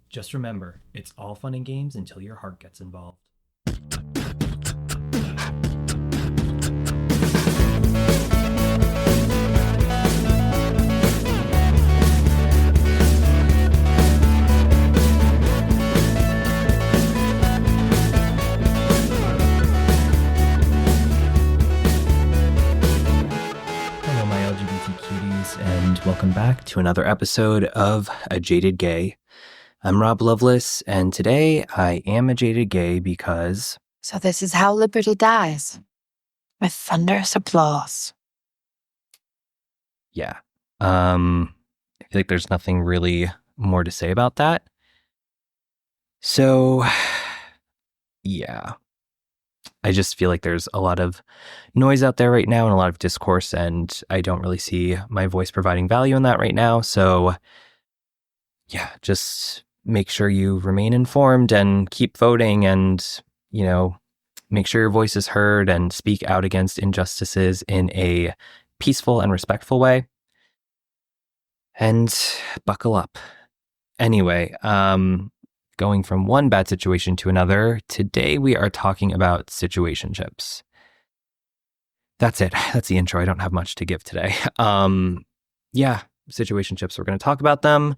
Just remember, it's all fun and games until your heart gets involved. Hello, my LGBT cuties, and welcome back to another episode of A Jaded Gay. I'm Rob Lovelace, and today I am a jaded gay because... So this is how liberty dies. With thunderous applause. Yeah. I feel like there's nothing really more to say about that. So, yeah. I just feel like there's a lot of noise out there right now and a lot of discourse, and I don't really see my voice providing value in that right now. So, yeah, just make sure you remain informed and keep voting and, make sure your voice is heard and speak out against injustices in a peaceful and respectful way. And buckle up. Anyway, going from one bad situation to another, today we are talking about situationships. That's it. That's the intro. I don't have much to give today. Situationships. We're going to talk about them.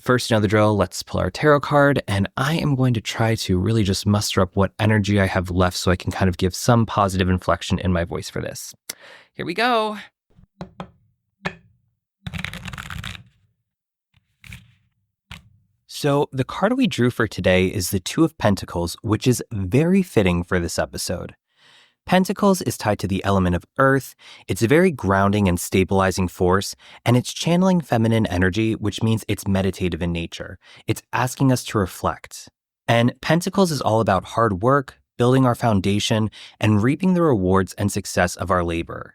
First, you know the drill. Let's pull our tarot card, and I am going to try to really just muster up what energy I have left so I can kind of give some positive inflection in my voice for this. Here we go. So the card we drew for today is the Two of Pentacles, which is very fitting for this episode. Pentacles is tied to the element of earth. It's a very grounding and stabilizing force, and it's channeling feminine energy, which means it's meditative in nature. It's asking us to reflect. And Pentacles is all about hard work, building our foundation, and reaping the rewards and success of our labor.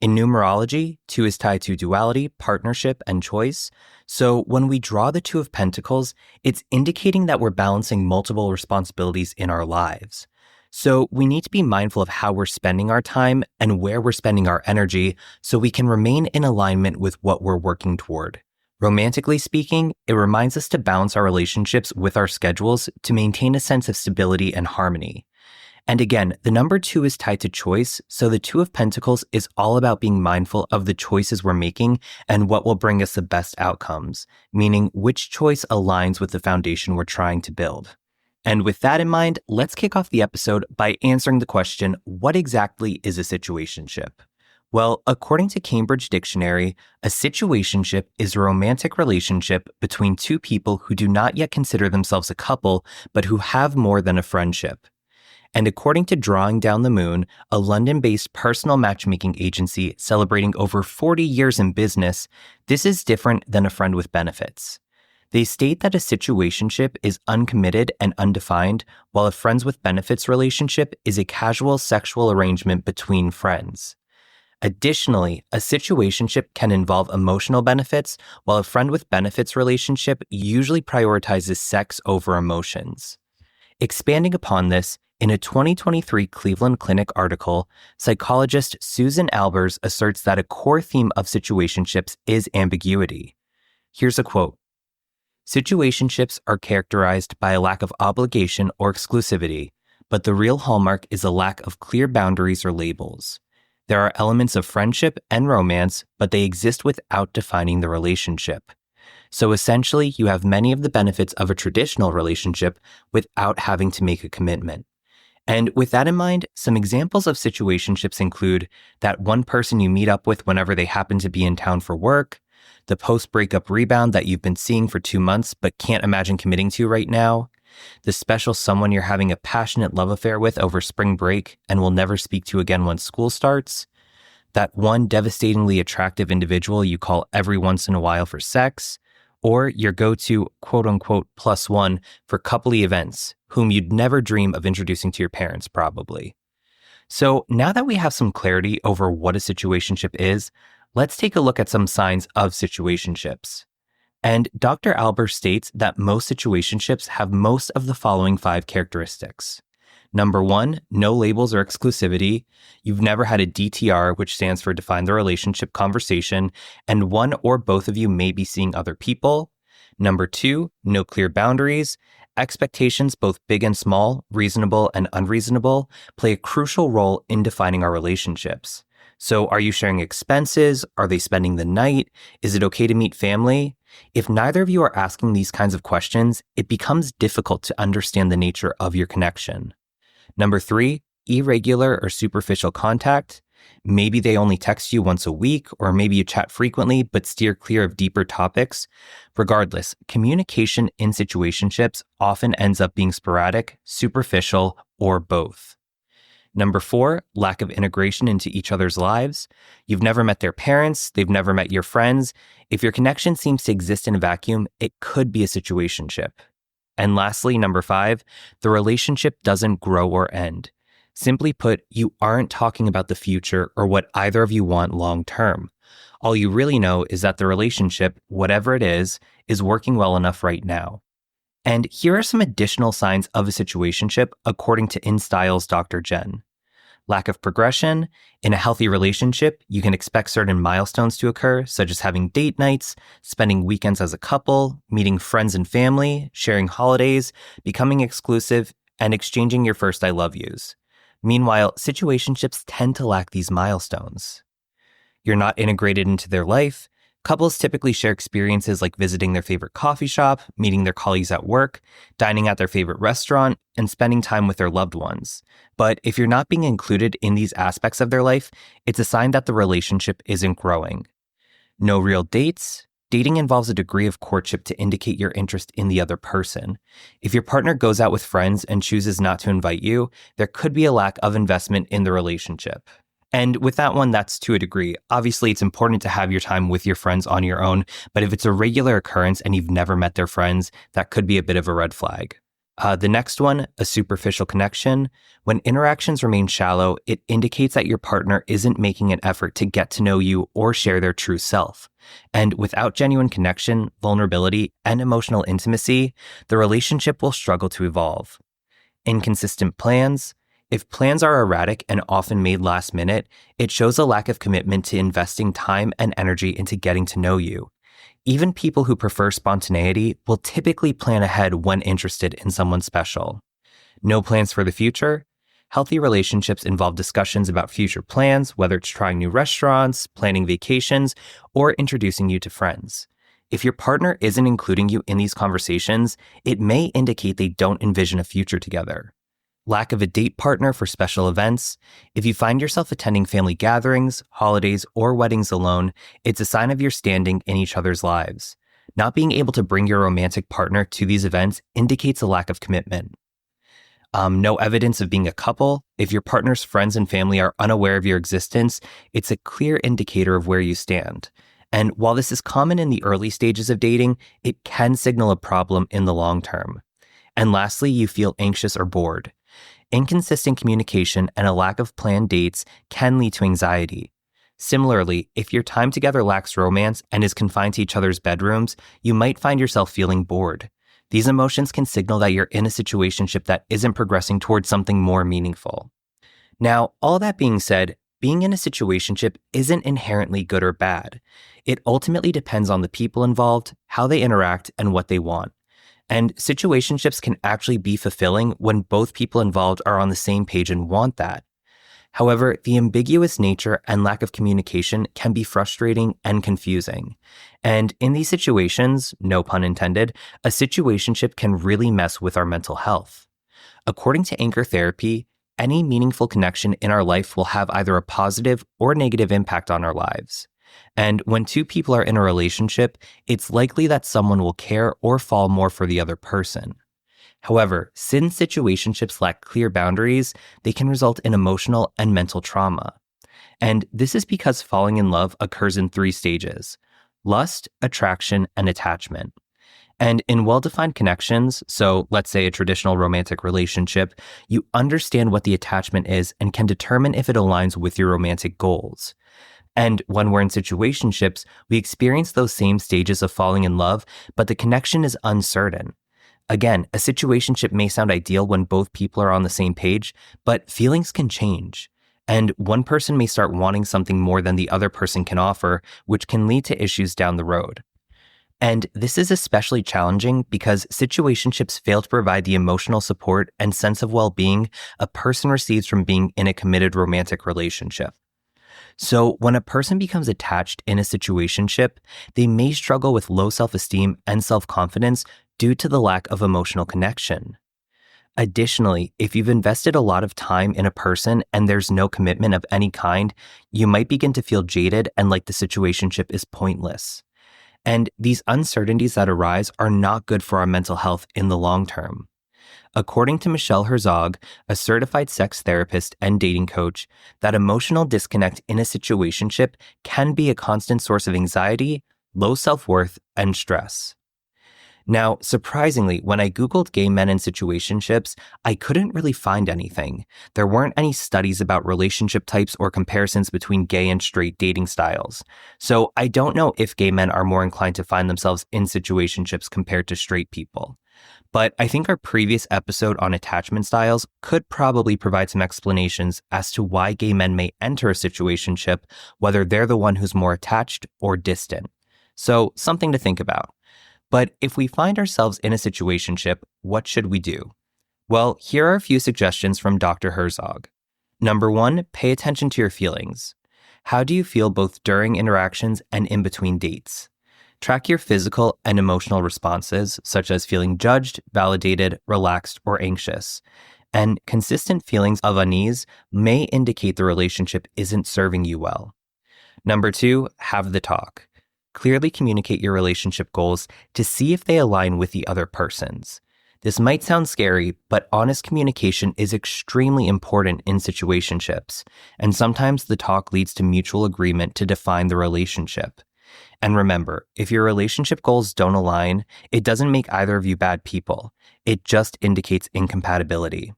In numerology, 2 is tied to duality, partnership, and choice. So when we draw the 2 of Pentacles, it's indicating that we're balancing multiple responsibilities in our lives. So we need to be mindful of how we're spending our time and where we're spending our energy so we can remain in alignment with what we're working toward. Romantically speaking, it reminds us to balance our relationships with our schedules to maintain a sense of stability and harmony. And again, the number 2 is tied to choice, so the 2 of Pentacles is all about being mindful of the choices we're making and what will bring us the best outcomes, meaning which choice aligns with the foundation we're trying to build. And with that in mind, let's kick off the episode by answering the question, what exactly is a situationship? Well, according to Cambridge Dictionary, a situationship is a romantic relationship between two people who do not yet consider themselves a couple, but who have more than a friendship. And according to Drawing Down the Moon, a London-based personal matchmaking agency celebrating over 40 years in business, this is different than a friend with benefits. They state that a situationship is uncommitted and undefined, while a friends with benefits relationship is a casual sexual arrangement between friends. Additionally, a situationship can involve emotional benefits, while a friend with benefits relationship usually prioritizes sex over emotions. Expanding upon this, in a 2023 Cleveland Clinic article, psychologist Susan Albers asserts that a core theme of situationships is ambiguity. Here's a quote. Situationships are characterized by a lack of obligation or exclusivity, but the real hallmark is a lack of clear boundaries or labels. There are elements of friendship and romance, but they exist without defining the relationship. So essentially, you have many of the benefits of a traditional relationship without having to make a commitment. And with that in mind, some examples of situationships include that one person you meet up with whenever they happen to be in town for work, the post-breakup rebound that you've been seeing for 2 months but can't imagine committing to right now, the special someone you're having a passionate love affair with over spring break and will never speak to again once school starts, that one devastatingly attractive individual you call every once in a while for sex, or your go-to quote-unquote plus one for coupley events, whom you'd never dream of introducing to your parents probably. So now that we have some clarity over what a situationship is, let's take a look at some signs of situationships. And Dr. Albers states that most situationships have most of the following 5 characteristics. Number 1, no labels or exclusivity. You've never had a DTR, which stands for define the relationship conversation, and one or both of you may be seeing other people. Number 2, no clear boundaries. Expectations, both big and small, reasonable and unreasonable, play a crucial role in defining our relationships. So are you sharing expenses? Are they spending the night? Is it okay to meet family? If neither of you are asking these kinds of questions, it becomes difficult to understand the nature of your connection. Number 3, irregular or superficial contact. Maybe they only text you once a week, or maybe you chat frequently but steer clear of deeper topics. Regardless, communication in situationships often ends up being sporadic, superficial, or both. Number 4, lack of integration into each other's lives. You've never met their parents, they've never met your friends. If your connection seems to exist in a vacuum, it could be a situationship. And lastly, number 5, the relationship doesn't grow or end. Simply put, you aren't talking about the future or what either of you want long term. All you really know is that the relationship, whatever it is working well enough right now. And here are some additional signs of a situationship according to InStyle's Dr. Jen. Lack of progression. In a healthy relationship, you can expect certain milestones to occur, such as having date nights, spending weekends as a couple, meeting friends and family, sharing holidays, becoming exclusive, and exchanging your first I love yous. Meanwhile, situationships tend to lack these milestones. You're not integrated into their life. Couples typically share experiences like visiting their favorite coffee shop, meeting their colleagues at work, dining at their favorite restaurant, and spending time with their loved ones. But if you're not being included in these aspects of their life, it's a sign that the relationship isn't growing. No real dates. Dating involves a degree of courtship to indicate your interest in the other person. If your partner goes out with friends and chooses not to invite you, there could be a lack of investment in the relationship. And with that one, that's to a degree. Obviously, it's important to have your time with your friends on your own, but if it's a regular occurrence and you've never met their friends, that could be a bit of a red flag. The next one, a superficial connection. When interactions remain shallow, it indicates that your partner isn't making an effort to get to know you or share their true self. And without genuine connection, vulnerability, and emotional intimacy, the relationship will struggle to evolve. Inconsistent plans. If plans are erratic and often made last minute, it shows a lack of commitment to investing time and energy into getting to know you. Even people who prefer spontaneity will typically plan ahead when interested in someone special. No plans for the future. Healthy relationships involve discussions about future plans, whether it's trying new restaurants, planning vacations, or introducing you to friends. If your partner isn't including you in these conversations, it may indicate they don't envision a future together. Lack of a date partner for special events. If you find yourself attending family gatherings, holidays, or weddings alone, it's a sign of your standing in each other's lives. Not being able to bring your romantic partner to these events indicates a lack of commitment. No evidence of being a couple. If your partner's friends and family are unaware of your existence, it's a clear indicator of where you stand. And while this is common in the early stages of dating, it can signal a problem in the long term. And lastly, you feel anxious or bored. Inconsistent communication and a lack of planned dates can lead to anxiety. Similarly, if your time together lacks romance and is confined to each other's bedrooms, you might find yourself feeling bored. These emotions can signal that you're in a situationship that isn't progressing towards something more meaningful. Now, all that being said, being in a situationship isn't inherently good or bad. It ultimately depends on the people involved, how they interact, and what they want. And situationships can actually be fulfilling when both people involved are on the same page and want that. However, the ambiguous nature and lack of communication can be frustrating and confusing. And in these situations, no pun intended, a situationship can really mess with our mental health. According to Anchor Therapy, any meaningful connection in our life will have either a positive or negative impact on our lives. And when two people are in a relationship, it's likely that someone will care or fall more for the other person. However, since situationships lack clear boundaries, they can result in emotional and mental trauma. And this is because falling in love occurs in 3 stages: lust, attraction, and attachment. And in well-defined connections, so let's say a traditional romantic relationship, you understand what the attachment is and can determine if it aligns with your romantic goals. And when we're in situationships, we experience those same stages of falling in love, but the connection is uncertain. Again, a situationship may sound ideal when both people are on the same page, but feelings can change. And one person may start wanting something more than the other person can offer, which can lead to issues down the road. And this is especially challenging because situationships fail to provide the emotional support and sense of well-being a person receives from being in a committed romantic relationship. So when a person becomes attached in a situationship, they may struggle with low self-esteem and self-confidence due to the lack of emotional connection. Additionally, if you've invested a lot of time in a person and there's no commitment of any kind, you might begin to feel jaded and like the situationship is pointless. And these uncertainties that arise are not good for our mental health in the long term. According to Michelle Herzog, a certified sex therapist and dating coach, that emotional disconnect in a situationship can be a constant source of anxiety, low self-worth, and stress. Now, surprisingly, when I Googled gay men in situationships, I couldn't really find anything. There weren't any studies about relationship types or comparisons between gay and straight dating styles. So I don't know if gay men are more inclined to find themselves in situationships compared to straight people. But I think our previous episode on attachment styles could probably provide some explanations as to why gay men may enter a situationship, whether they're the one who's more attached or distant. So something to think about. But if we find ourselves in a situationship, what should we do? Well, here are a few suggestions from Dr. Herzog. Number 1, pay attention to your feelings. How do you feel both during interactions and in between dates? Track your physical and emotional responses, such as feeling judged, validated, relaxed, or anxious. And consistent feelings of unease may indicate the relationship isn't serving you well. Number 2, have the talk. Clearly communicate your relationship goals to see if they align with the other person's. This might sound scary, but honest communication is extremely important in situationships, and sometimes the talk leads to mutual agreement to define the relationship. And remember, if your relationship goals don't align, it doesn't make either of you bad people. It just indicates incompatibility.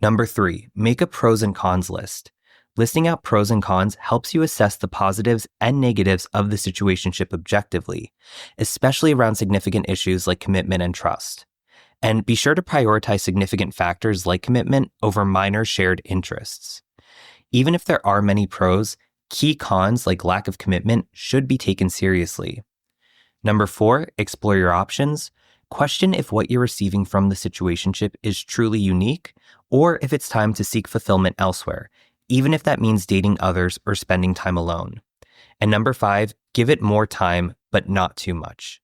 Number 3, make a pros and cons list. Listing out pros and cons helps you assess the positives and negatives of the situationship objectively, especially around significant issues like commitment and trust. And be sure to prioritize significant factors like commitment over minor shared interests. Even if there are many pros, key cons like lack of commitment should be taken seriously. Number 4, explore your options. Question if what you're receiving from the situationship is truly unique, or if it's time to seek fulfillment elsewhere, even if that means dating others or spending time alone. And number 5, give it more time, but not too much.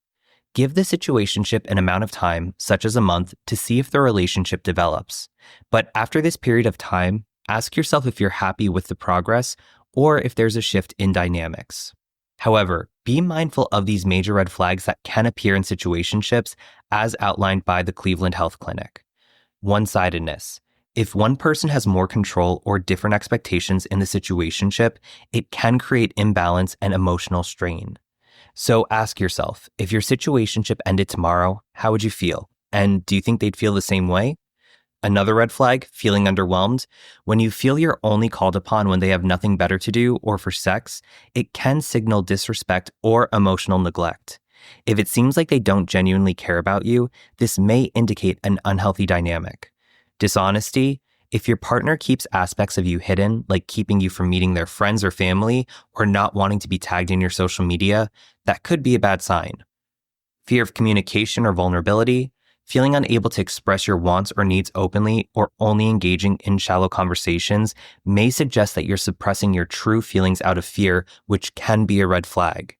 Give the situationship an amount of time, such as a month, to see if the relationship develops. But after this period of time, ask yourself if you're happy with the progress or if there's a shift in dynamics. However, be mindful of these major red flags that can appear in situationships as outlined by the Cleveland Health Clinic. One-sidedness. If one person has more control or different expectations in the situationship, it can create imbalance and emotional strain. So ask yourself, if your situationship ended tomorrow, how would you feel? And do you think they'd feel the same way? Another red flag, feeling underwhelmed. When you feel you're only called upon when they have nothing better to do or for sex, it can signal disrespect or emotional neglect. If it seems like they don't genuinely care about you, this may indicate an unhealthy dynamic. Dishonesty. If your partner keeps aspects of you hidden, like keeping you from meeting their friends or family or not wanting to be tagged in your social media, that could be a bad sign. Fear of communication or vulnerability. Feeling unable to express your wants or needs openly or only engaging in shallow conversations may suggest that you're suppressing your true feelings out of fear, which can be a red flag.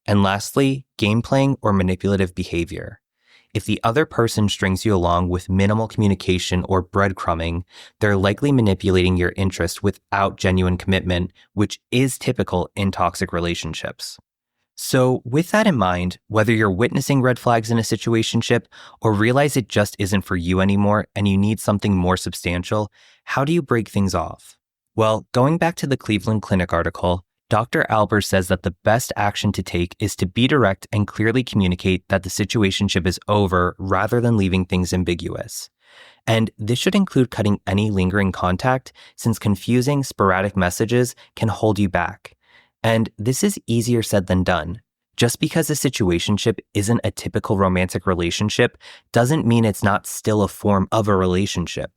And lastly, game playing or manipulative behavior. If the other person strings you along with minimal communication or breadcrumbing, they're likely manipulating your interest without genuine commitment, which is typical in toxic relationships. So with that in mind, whether you're witnessing red flags in a situationship or realize it just isn't for you anymore and you need something more substantial, how do you break things off? Well, going back to the Cleveland Clinic article, Dr. Albers says that the best action to take is to be direct and clearly communicate that the situationship is over rather than leaving things ambiguous. And this should include cutting any lingering contact, since confusing, sporadic messages can hold you back. And this is easier said than done. Just because a situationship isn't a typical romantic relationship doesn't mean it's not still a form of a relationship.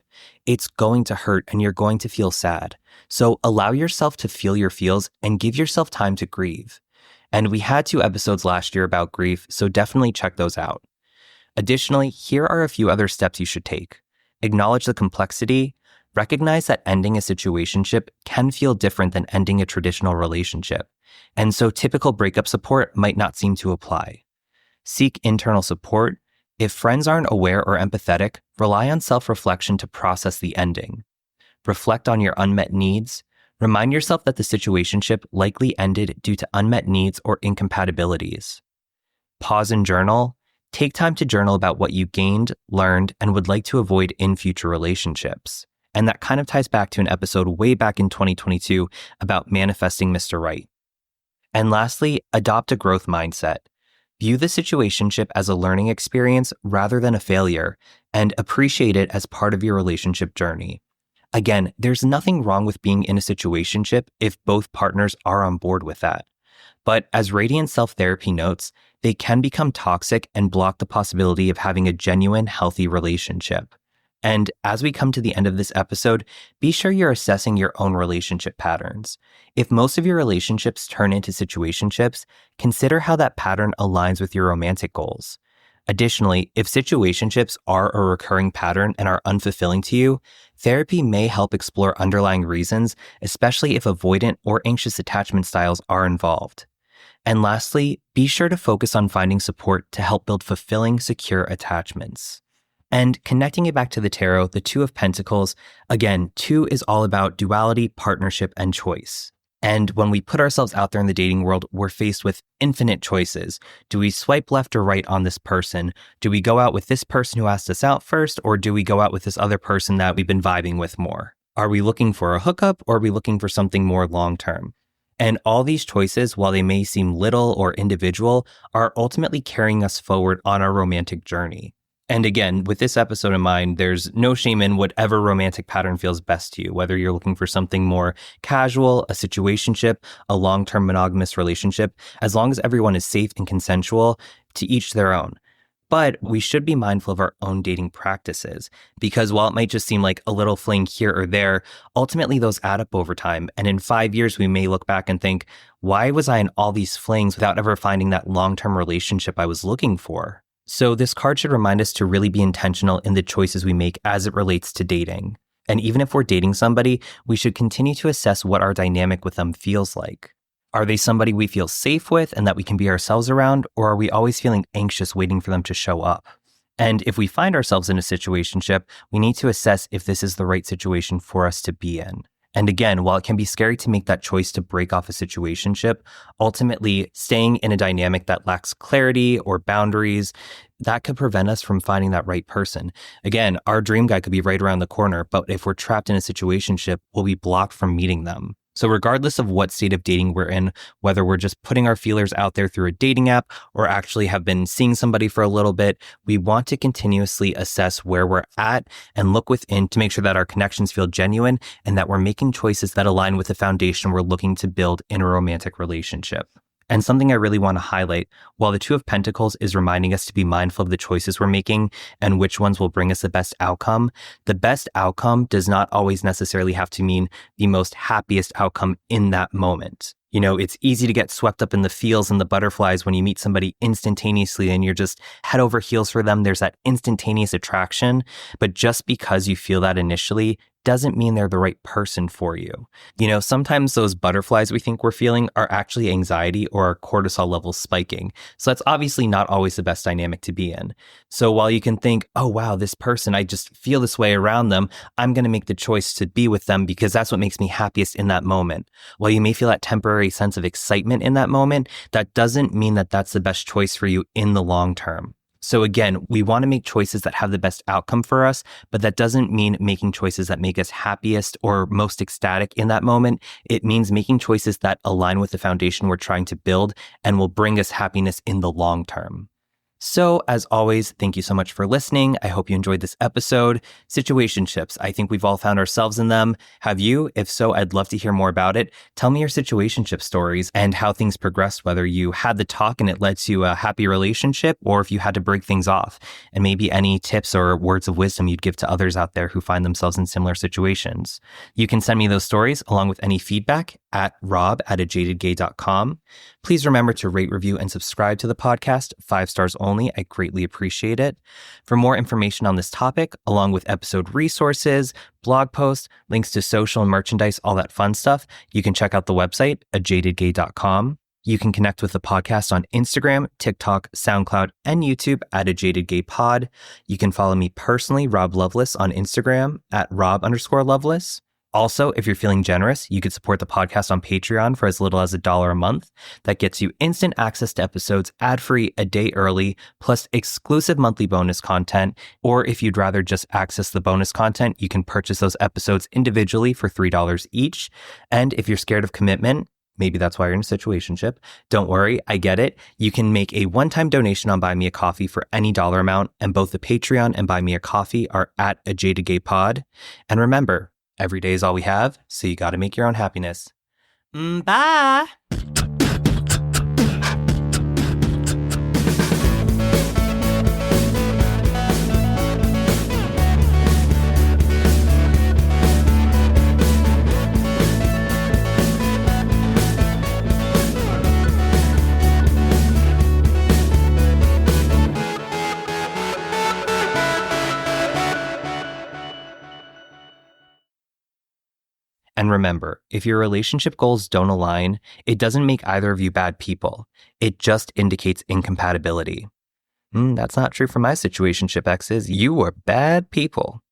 It's going to hurt and you're going to feel sad. So allow yourself to feel your feels and give yourself time to grieve. And we had 2 episodes last year about grief, so definitely check those out. Additionally, here are a few other steps you should take. Acknowledge the complexity. Recognize that ending a situationship can feel different than ending a traditional relationship, and so typical breakup support might not seem to apply. Seek internal support. If friends aren't aware or empathetic, rely on self-reflection to process the ending. Reflect on your unmet needs. Remind yourself that the situationship likely ended due to unmet needs or incompatibilities. Pause and journal. Take time to journal about what you gained, learned, and would like to avoid in future relationships. And that kind of ties back to an episode way back in 2022 about manifesting Mr. Right. And lastly, adopt a growth mindset. View the situationship as a learning experience rather than a failure, and appreciate it as part of your relationship journey. Again, there's nothing wrong with being in a situationship if both partners are on board with that. But as Radiant Self-Therapy notes, they can become toxic and block the possibility of having a genuine, healthy relationship. And as we come to the end of this episode, be sure you're assessing your own relationship patterns. If most of your relationships turn into situationships, consider how that pattern aligns with your romantic goals. Additionally, if situationships are a recurring pattern and are unfulfilling to you, therapy may help explore underlying reasons, especially if avoidant or anxious attachment styles are involved. And lastly, be sure to focus on finding support to help build fulfilling, secure attachments. And connecting it back to the tarot, the Two of Pentacles, again, 2 is all about duality, partnership, and choice. And when we put ourselves out there in the dating world, we're faced with infinite choices. Do we swipe left or right on this person? Do we go out with this person who asked us out first, or do we go out with this other person that we've been vibing with more? Are we looking for a hookup, or are we looking for something more long-term? And all these choices, while they may seem little or individual, are ultimately carrying us forward on our romantic journey. And again, with this episode in mind, there's no shame in whatever romantic pattern feels best to you, whether you're looking for something more casual, a situationship, a long-term monogamous relationship, as long as everyone is safe and consensual, to each their own. But we should be mindful of our own dating practices, because while it might just seem like a little fling here or there, ultimately those add up over time. And in 5 years, we may look back and think, why was I in all these flings without ever finding that long-term relationship I was looking for? So this card should remind us to really be intentional in the choices we make as it relates to dating. And even if we're dating somebody, we should continue to assess what our dynamic with them feels like. Are they somebody we feel safe with and that we can be ourselves around, or are we always feeling anxious waiting for them to show up? And if we find ourselves in a situationship, we need to assess if this is the right situation for us to be in. And again, while it can be scary to make that choice to break off a situationship, ultimately staying in a dynamic that lacks clarity or boundaries, that could prevent us from finding that right person. Again, our dream guy could be right around the corner, but if we're trapped in a situationship, we'll be blocked from meeting them. So regardless of what state of dating we're in, whether we're just putting our feelers out there through a dating app or actually have been seeing somebody for a little bit, we want to continuously assess where we're at and look within to make sure that our connections feel genuine and that we're making choices that align with the foundation we're looking to build in a romantic relationship. And something I really want to highlight, while the Two of Pentacles is reminding us to be mindful of the choices we're making and which ones will bring us the best outcome does not always necessarily have to mean the most happiest outcome in that moment. You know, it's easy to get swept up in the feels and the butterflies when you meet somebody instantaneously and you're just head over heels for them. There's that instantaneous attraction, but just because you feel that initially doesn't mean they're the right person for you. You know, sometimes those butterflies we think we're feeling are actually anxiety or our cortisol levels spiking. So that's obviously not always the best dynamic to be in. So while you can think, oh wow, this person, I just feel this way around them, I'm going to make the choice to be with them because that's what makes me happiest in that moment. While you may feel that temporary sense of excitement in that moment, that doesn't mean that that's the best choice for you in the long term. So again, we want to make choices that have the best outcome for us, but that doesn't mean making choices that make us happiest or most ecstatic in that moment. It means making choices that align with the foundation we're trying to build and will bring us happiness in the long term. So as always, thank you so much for listening. I hope you enjoyed this episode. Situationships, I think we've all found ourselves in them. Have you? If so, I'd love to hear more about it. Tell me your situationship stories and how things progressed, whether you had the talk and it led to a happy relationship or if you had to break things off. And maybe any tips or words of wisdom you'd give to others out there who find themselves in similar situations. You can send me those stories along with any feedback at rob@ajadedgay.com. Please remember to rate, review, and subscribe to the podcast. 5 stars only. I greatly appreciate it. For more information on this topic, along with episode resources, blog posts, links to social and merchandise, all that fun stuff, you can check out the website, ajadedgay.com. You can connect with the podcast on Instagram, TikTok, SoundCloud, and YouTube at A Jaded Gay Pod. You can follow me personally, Rob Lovelace, on Instagram at Rob_Lovelace. Also, if you're feeling generous, you could support the podcast on Patreon for as little as $1 a month. That gets you instant access to episodes ad-free a day early, plus exclusive monthly bonus content. Or if you'd rather just access the bonus content, you can purchase those episodes individually for $3 each. And if you're scared of commitment, maybe that's why you're in a situationship, don't worry, I get it. You can make a one-time donation on Buy Me a Coffee for any dollar amount, and both the Patreon and Buy Me a Coffee are at A Jaded Gay Pod. And remember, every day is all we have, so you got to make your own happiness. Bye! And remember, if your relationship goals don't align, it doesn't make either of you bad people. It just indicates incompatibility. That's not true for my situationship exes. You were bad people.